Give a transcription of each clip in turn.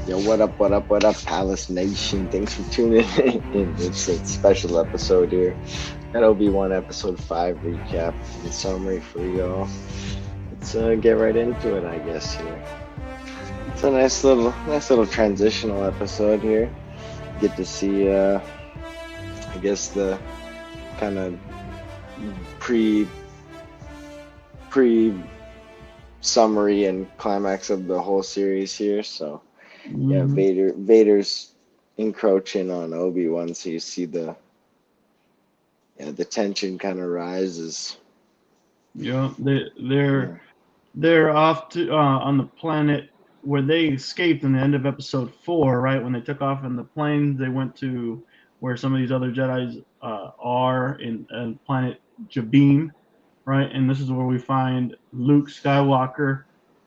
Yo, what up, Palace Nation? Thanks for tuning in. It's a special episode here. Got Obi-Wan episode 5 recap and summary for y'all. Let's get right into it, I guess, here. It's a nice little transitional episode here. Get to see, I guess, the kind of pre pre summary and climax of the whole series here. So yeah, Mhm. Vader's encroaching on Obi-Wan, so you see the tension kind of rises. Yeah, Yeah. they're off to on the planet where they escaped in the end of episode 4, right? When they took off in the plane, they went to where some of these other Jedi's are in planet Jabim, right? And this is where we find Luke Skywalker,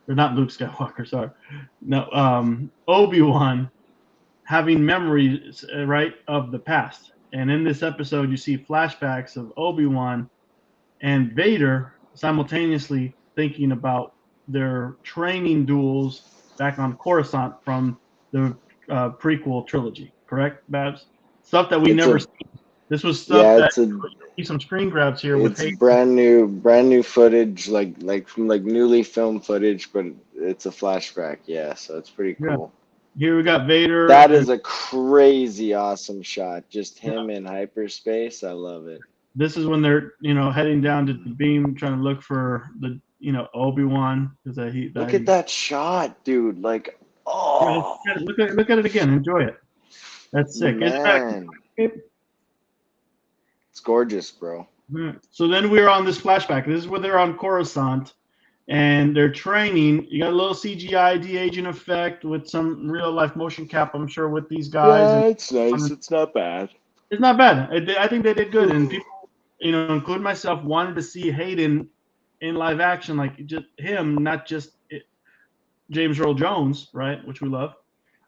or not Luke Skywalker, sorry, no, Obi-Wan having memories, right, of the past. And in this episode, you see flashbacks of Obi-Wan and Vader simultaneously thinking about their training duels back on Coruscant from the prequel trilogy. Correct, Babs? Stuff that we It's never a seen. This was stuff yeah, that it's a see some screen grabs here with it's Hayden. brand new footage, like newly filmed footage, but it's a flashback. Yeah, so it's pretty Yeah, cool. here we got Vader, That and is a crazy awesome shot. Just yeah, him in hyperspace. I love it. this is when they're heading down to the beam trying to look for the Obi Wan because Look at that shot, dude. Like, yeah, oh look at it again, enjoy it. That's sick. Isn't that man, cool? it's gorgeous, bro. So then we're on this flashback. This is where they're on Coruscant and they're training. You got a little CGI de-aging effect with some real life motion cap, I'm sure, with these guys. And Yeah, it's nice. It's not bad. it's not bad. I think they did good. And people, including myself, wanted to see Hayden in live action, like just him, not just James Earl Jones, right? Which we love.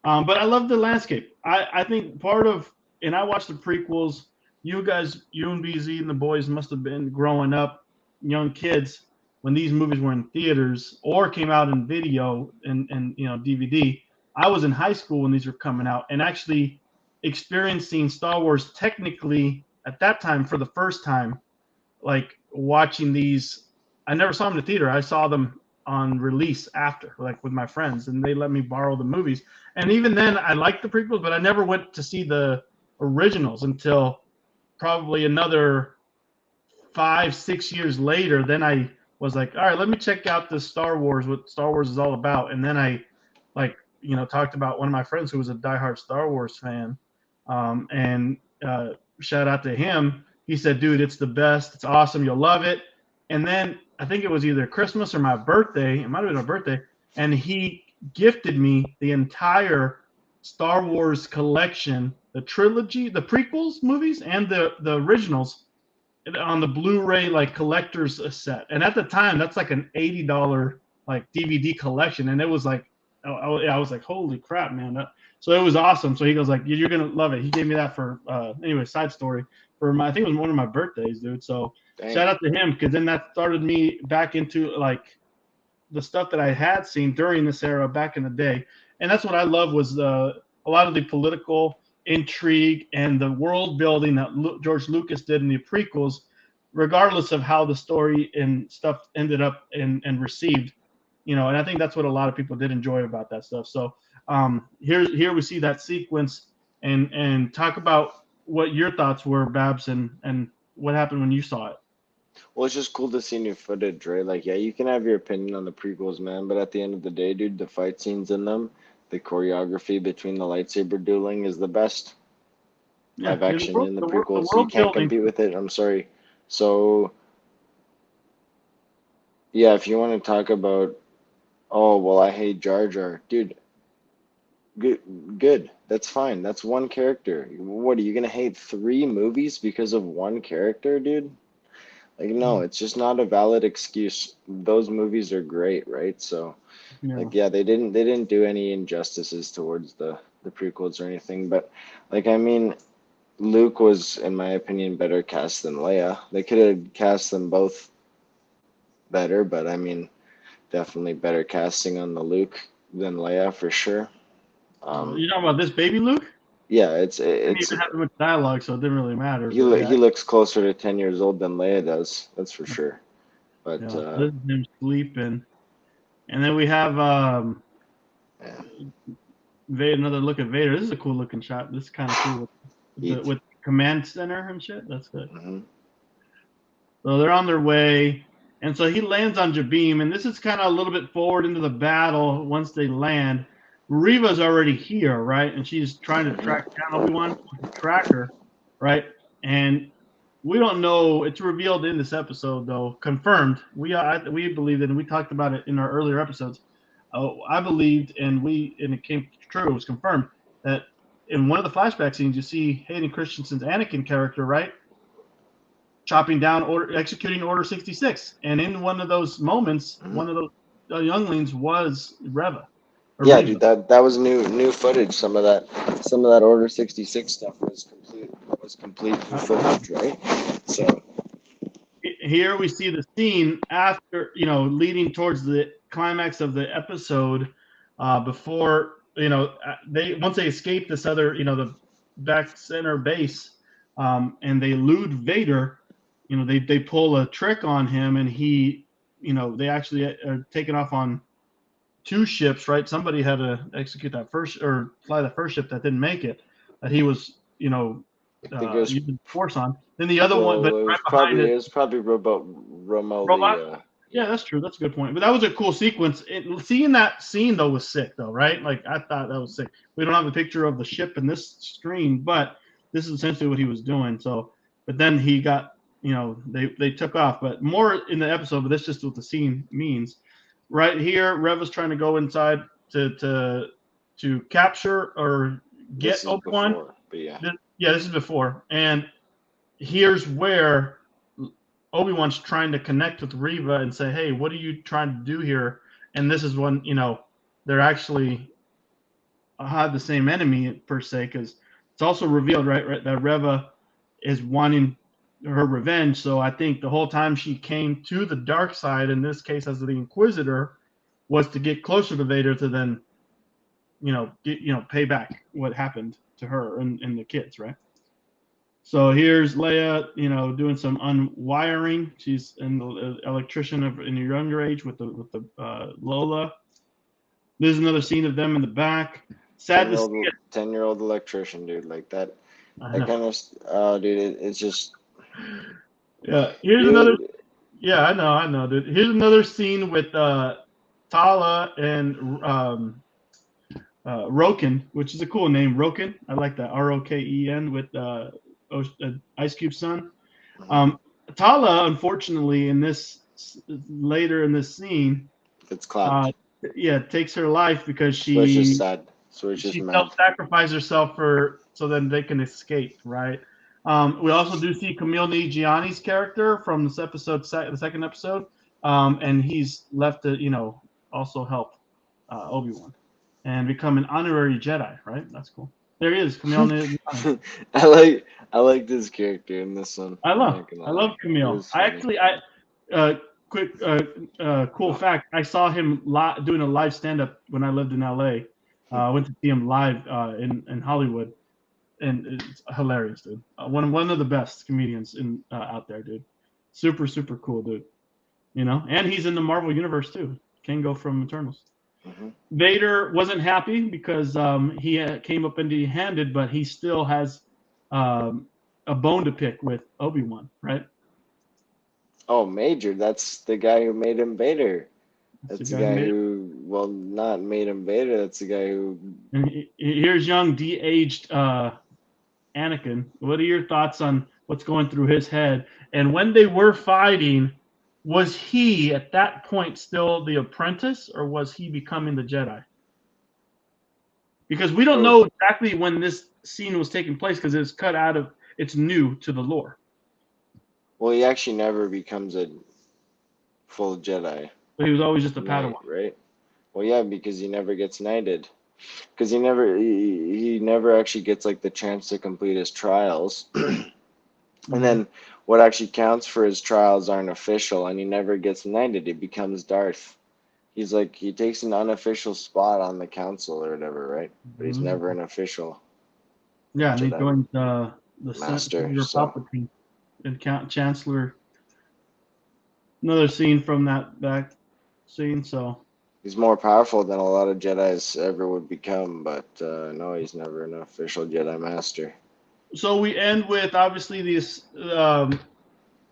But I love the landscape. I think part of, and I watched the prequels. You guys, you and BZ and the boys must have been growing up, young kids, when these movies were in theaters or came out in video and DVD. I was in high school when these were coming out, and actually experiencing Star Wars technically at that time for the first time, like watching these. I never saw them in the theater. I saw them on release after, like with my friends, and they let me borrow the movies. And even then, I liked the prequels, but I never went to see the originals until probably another 5, 6 years later. Then I was like, all right, let me check out this Star Wars, what Star Wars is all about. And then I like talked about one of my friends who was a diehard Star Wars fan, and shout out to him. He said, dude, it's the best. It's awesome. You'll love it. And then I think it was either Christmas or my birthday. It might have been my birthday. And he gifted me the entire Star Wars collection, the trilogy, the prequels movies, and the originals on the Blu-ray like collector's set. And at the time, that's like an $80 like DVD collection, and it was like, I was like, holy crap, man! So it was awesome. So he goes like, you're gonna love it. He gave me that for anyway. Side story for my, I think it was one of my birthdays, dude. So shout Dang. out to him because then that started me back into like the stuff that I had seen during this era back in the day, and that's what I love was a lot of the political intrigue and the world building that George Lucas did in the prequels, regardless of how the story and stuff ended up and received. And I think that's what a lot of people did enjoy about that stuff. So here we see that sequence and talk about what your thoughts were, Babs, and what happened when you saw it. Well, it's just cool to see new footage, right? Like, yeah, you can have your opinion on the prequels, man, but at the end of the day, dude, the fight scenes in them, the choreography between the lightsaber dueling is the best Yeah, live action in the the prequels. You world can't building. compete with it. I'm sorry. So, yeah, if you want to talk about, oh, well, I hate Jar Jar, dude, good, good. That's fine. That's one character. What, are you gonna hate three movies because of one character, dude? Like, no, it's just not a valid excuse. Those movies are great, right? So, Yeah, like, yeah, they didn't do any injustices towards the prequels or anything, but like, I mean, Luke was, in my opinion, better cast than Leia. They could have cast them both better, but I mean, definitely better casting on the Luke than Leia for sure. You're talking about this baby Luke? Yeah, Didn't even have much dialogue, so it didn't really matter. he But yeah, he looks closer to 10 years old than Leia does. That's for sure. But yeah, this is him sleeping, and then we have yeah. Vader. Another look at Vader. This is a cool looking shot. This is kind of cool with the command center and shit. That's good. Mm-hmm. So they're on their way, and so he lands on Jabeam, and this is kind of a little bit forward into the battle. Once they land, Reva's already here, right? And she's trying to track down Obi-Wan with the tracker, right? And we don't know. It's revealed in this episode, though, confirmed. We believed it, and we talked about it in our earlier episodes. I believed, and it came true. It was confirmed that in one of the flashback scenes, you see Hayden Christensen's Anakin character, right, chopping down executing Order 66, and in one of those moments, one of those younglings was Reva. Yeah, dude, that was new footage. Some of that Order 66 stuff was complete footage, right? So here we see the scene after, leading towards the climax of the episode, before, once they escape this other, the back center base, and they elude Vader. They pull a trick on him, and he, they actually are taken off on 2 ships, right? Somebody had to execute that first or fly the first ship that didn't make it, that he was, I think it was using force on. Then the other one, but it was right probably behind it was probably Romo. Robot. Yeah, that's true. That's a good point. But that was a cool sequence. Seeing that scene though was sick, though, right? Like I thought that was sick. We don't have a picture of the ship in this screen, but this is essentially what he was doing. So, but then he got, they took off. But more in the episode. But that's just what the scene means. Right here, Rev is trying to go inside to capture or get Obi-Wan. But yeah. This is before. And here's where Obi-Wan's trying to connect with Reva and say, hey, what are you trying to do here? And this is when, they're actually have the same enemy per se, because it's also revealed, right, that Reva is wanting her revenge. So I think the whole time she came to the dark side, in this case as the Inquisitor, was to get closer to Vader to then, pay back what happened to her and the kids, right? So here's Leia, doing some unwiring. She's an electrician in a younger age with the Lola. There's another scene of them in the back. Sad to see it. 10-year-old electrician, dude, like that. That kind of, dude, it's just. Yeah. Here's another. Yeah, I know, dude. Here's another scene with Tala and Roken, which is a cool name, Roken. I like that, Roken, with Ice Cube's son. Tala, unfortunately, later in this scene, it's clapped. Takes her life because she. So it's just sad. So it's just she self-sacrificed herself so then they can escape, right? We also do see Camille Nijiani's character from this episode, the second episode, and he's left to also help Obi-Wan and become an honorary Jedi, right? That's cool. There he is, Camille Nijiani. I like this character in this one. I love Camille. Cool fact. I saw him doing a live stand-up when I lived in LA. I went to see him live in Hollywood, and it's hilarious, dude. One of the best comedians out there, dude. Super, super cool, dude. And he's in the Marvel universe too. Kango from Eternals. Mm-hmm. Vader wasn't happy because he came up empty-handed, but he still has a bone to pick with Obi-Wan, right? Oh, Major, that's the guy who made him Vader. That's the guy who, well, not made him Vader. That's the guy who. And here's young, de-aged Anakin. What are your thoughts on what's going through his head? And when they were fighting, was he at that point still the apprentice, or was he becoming the Jedi? Because we don't know exactly when this scene was taking place, because it's cut out of. It's new to the lore. Well, he actually never becomes a full Jedi. But he was always just a Padawan, right? Well, yeah, because he never gets knighted. Because he never actually gets like the chance to complete his trials. And then what actually counts for his trials aren't official, and he never gets knighted. He becomes Darth. He's like, he takes an unofficial spot on the council or whatever, right? But he's never an official Yeah, and he Jedi joined the master. Senator So Palpatine and Chancellor. Another scene from that scene. So he's more powerful than a lot of Jedis ever would become, but no, he's never an official Jedi master. so we end with obviously this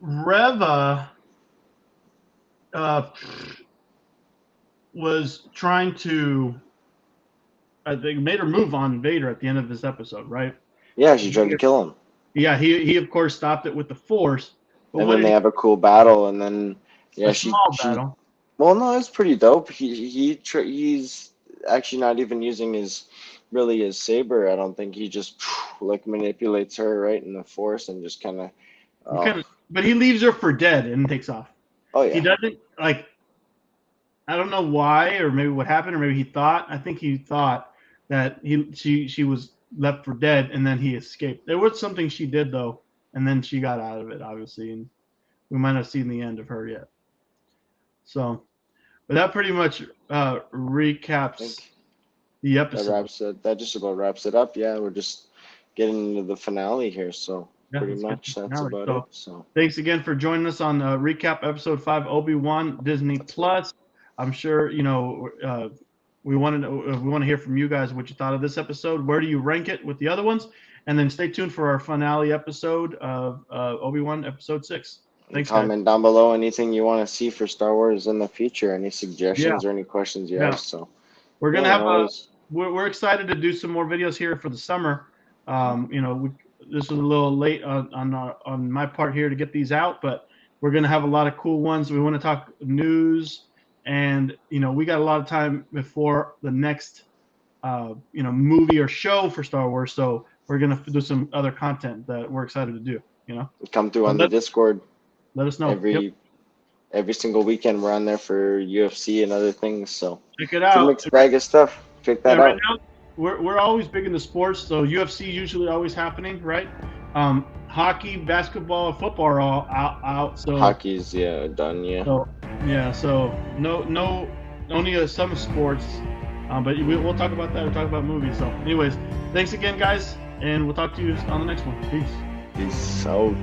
Reva was trying to. They made her move on Vader at the end of this episode, right? Yeah, she tried to kill him. Yeah, he of course stopped it with the Force. But And then they have a cool battle, and then yeah, a small battle. Well, no, it's pretty dope. He's actually not even using his saber. I don't think he just like manipulates her right in the Force and just kind of. But he leaves her for dead and takes off. Oh yeah. He doesn't like. I don't know why, or maybe what happened, or maybe he thought. I think he thought that she was left for dead, and then he escaped. There was something she did though, and then she got out of it, obviously, and we might not seen the end of her yet. So, but that pretty much recaps the episode. That just about wraps it up. Yeah, we're just getting into the finale here, so pretty much that's about it. So thanks again for joining us on recap episode 5 Obi-Wan Disney Plus. I'm sure we want to hear from you guys what you thought of this episode. Where do you rank it with the other ones? And then stay tuned for our finale episode of Obi-Wan episode 6. Thanks, comment down below anything you want to see for Star Wars in the future, any suggestions or any questions you have. So we're gonna have we're excited to do some more videos here for the summer. This was a little late on my part here to get these out, but we're gonna have a lot of cool ones. We want to talk news, and we got a lot of time before the next movie or show for Star Wars, so we're gonna do some other content that we're excited to do. Come through on the Discord. Let us know. Every single weekend we're on there for UFC and other things. So check it out. It's a mixed bag of stuff. Check that out. Right now, we're always big into sports. So UFC usually always happening, right? Hockey, basketball, and football are all out. So hockey's done. Yeah. So no, only some sports. But we'll talk about that. We'll talk about movies. So, anyways, thanks again, guys, and we'll talk to you on the next one. Peace. Peace out.